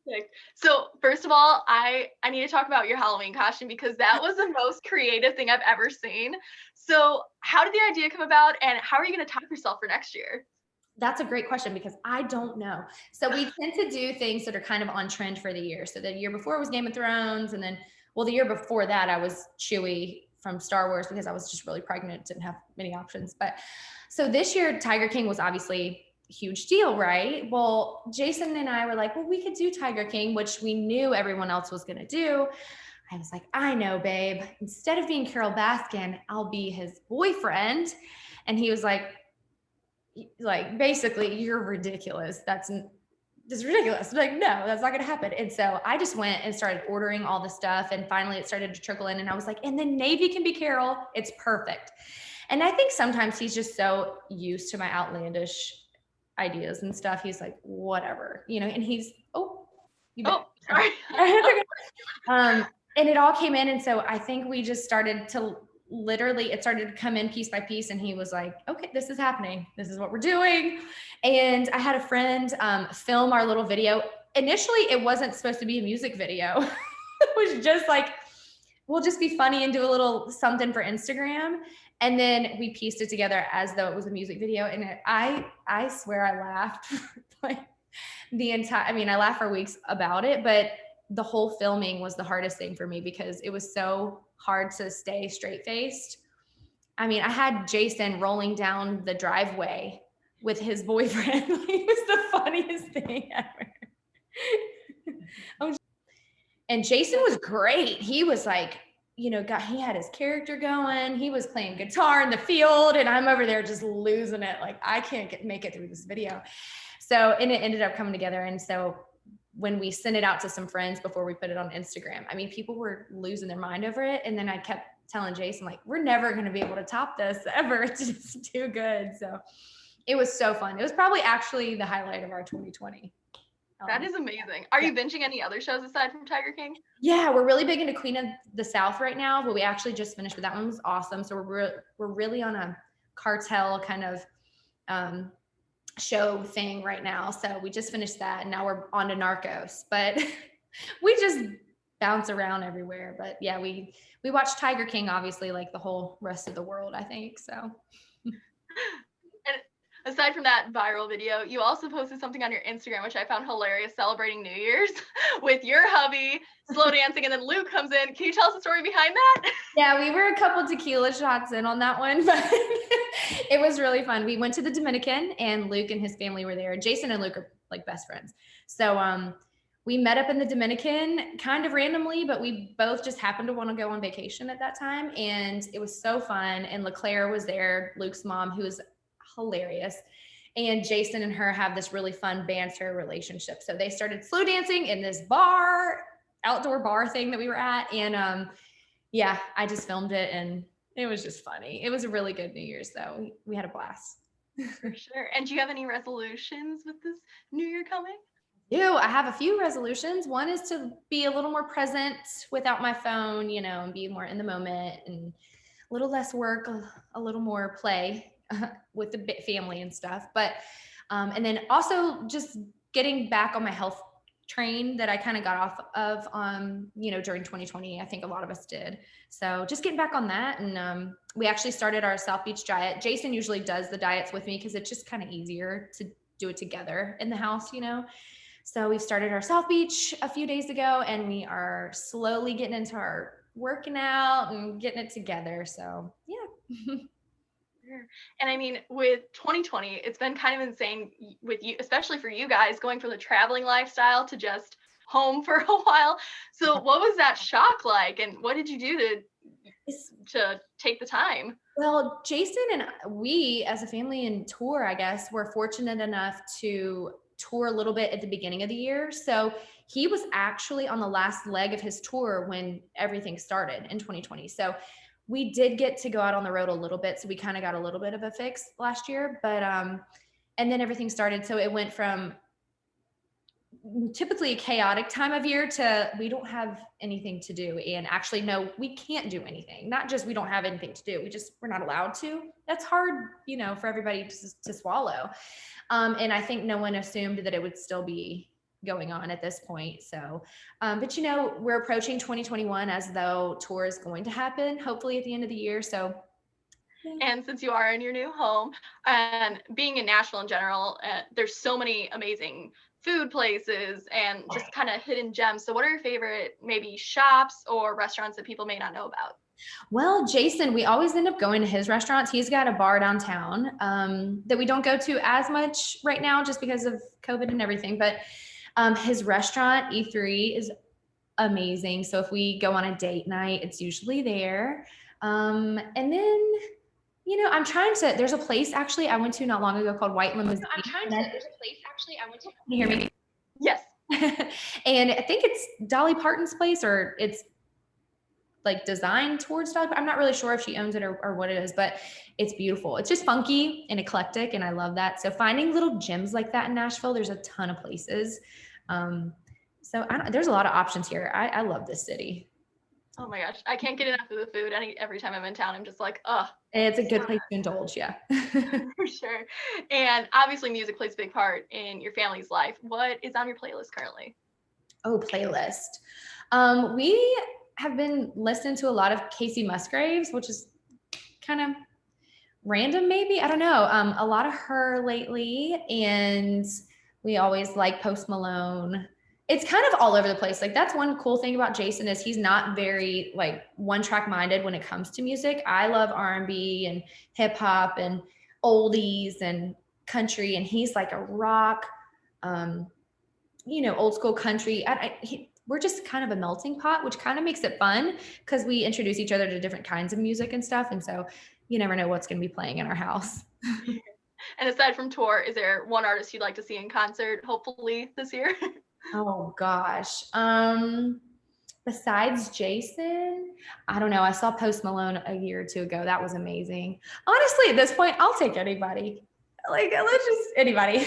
Perfect. So first of all, I need to talk about your Halloween costume because that was the most creative thing I've ever seen. So how did the idea come about, and how are you going to top yourself for next year? That's a great question because I don't know. So we tend to do things that are kind of on trend for the year. So the year before was Game of Thrones, and then, well, the year before that I was Chewie from Star Wars because I was just really pregnant, didn't have many options. But so this year Tiger King was obviously a huge deal, right? Well, Jason and I were like, well, we could do Tiger King, which we knew everyone else was going to do. I was like, I know, babe. Instead of being Carol Baskin, I'll be his boyfriend. And he was like basically, you're ridiculous. That's ridiculous. Like, no, that's not going to happen. And so I just went and started ordering all the stuff. And finally it started to trickle in. And I was like, and then Navy can be Carol. It's perfect. And I think sometimes he's just so used to my outlandish ideas and stuff. He's like, whatever, and he's, oh, you bet. Oh, sorry. And it all came in. And so I think we just started to literally, it started to come in piece by piece. And he was like, okay, this is happening. This is what we're doing. And I had a friend film our little video. Initially, it wasn't supposed to be a music video. It was just like, we'll just be funny and do a little something for Instagram. And then we pieced it together as though it was a music video. And I swear I laughed like I laughed for weeks about it, but the whole filming was the hardest thing for me because it was so hard to stay straight faced. I had Jason rolling down the driveway with his boyfriend. It was the funniest thing ever. And Jason was great. He was like, he had his character going. He was playing guitar in the field, and I'm over there just losing it. Like, I can't make it through this video. So, and it ended up coming together. And so when we sent it out to some friends before we put it on Instagram, people were losing their mind over it. And then I kept telling Jason, like, we're never going to be able to top this ever. It's just too good. So it was so fun. It was probably actually the highlight of our 2020. That is amazing. Are you binging any other shows aside from Tiger King? Yeah, we're really big into Queen of the South right now, but we actually just finished with that one. It was awesome. So we're really on a cartel kind of show thing right now. So we just finished that, and now we're on to Narcos. But we just bounce around everywhere. But yeah, we watch Tiger King, obviously, like the whole rest of the world, I think. So. Aside from that viral video, you also posted something on your Instagram, which I found hilarious, celebrating New Year's with your hubby slow dancing, and then Luke comes in. Can you tell us the story behind that? Yeah, we were a couple tequila shots in on that one, but it was really fun. We went to the Dominican, and Luke and his family were there. Jason and Luke are like best friends. So we met up in the Dominican kind of randomly, but we both just happened to want to go on vacation at that time. And it was so fun. And LeClaire was there, Luke's mom, who was hilarious. And Jason and her have this really fun banter relationship. So they started slow dancing in this outdoor bar thing that we were at. And yeah, I just filmed it, and it was just funny. It was a really good New Year's though. We had a blast. For sure. And do you have any resolutions with this New Year coming? I have a few resolutions. One is to be a little more present without my phone, and be more in the moment, and a little less work, a little more play with the family and stuff. But and then also just getting back on my health train that I kind of got off of during 2020. I think a lot of us did. So just getting back on that. And we actually started our South Beach diet. Jason usually does the diets with me because it's just kind of easier to do it together in the house, So we've started our South Beach a few days ago, and we are slowly getting into our working out and getting it together. So yeah. And with 2020, it's been kind of insane with you, especially for you guys, going from the traveling lifestyle to just home for a while. So what was that shock like, and what did you do to take the time? Well, Jason and we as a family and tour, I guess, were fortunate enough to tour a little bit at the beginning of the year. So he was actually on the last leg of his tour when everything started in 2020. So we did get to go out on the road a little bit. So we kind of got a little bit of a fix last year, but, and then everything started. So it went from typically a chaotic time of year to we don't have anything to do. And actually, no, we can't do anything. Not just we don't have anything to do. We're not allowed to. That's hard, for everybody to swallow. And I think no one assumed that it would still be going on at this point. So, but we're approaching 2021 as though tour is going to happen, hopefully at the end of the year. So, yeah. And since you are in your new home and being in Nashville in general, there's so many amazing food places and just kind of hidden gems. So what are your favorite maybe shops or restaurants that people may not know about? Well, Jason, we always end up going to his restaurants. He's got a bar downtown that we don't go to as much right now just because of COVID and everything. But his restaurant, E3, is amazing. So if we go on a date night, it's usually there. And then, I'm trying to, there's a place actually I went to not long ago called White Limousine. There's a place actually I went to. Can you hear me? Yes. And I think it's Dolly Parton's place, or it's like designed towards Dolly. I'm not really sure if she owns it or what it is, but it's beautiful. It's just funky and eclectic, and I love that. So finding little gems like that in Nashville, there's a ton of places. So there's a lot of options here. I love this city. Oh my gosh, I can't get enough of the food. Every time I'm in town, I'm just like, oh. It's a good place to indulge, yeah. For sure. And obviously music plays a big part in your family's life. What is on your playlist currently? Oh, playlist. We have been listening to a lot of Casey Musgraves, which is kind of random, maybe. I don't know. A lot of her lately, and we always like Post Malone. It's kind of all over the place. Like, that's one cool thing about Jason is he's not very like one track minded when it comes to music. I love R&B and hip hop and oldies and country, and he's like a rock, old school country. We're just kind of a melting pot, which kind of makes it fun because we introduce each other to different kinds of music and stuff. And so you never know what's going to be playing in our house. And aside from tour, is there one artist you'd like to see in concert, hopefully this year? Oh gosh. Besides Jason, I don't know. I saw Post Malone a year or two ago. That was amazing. Honestly, at this point, I'll take anybody. Like, let's just anybody.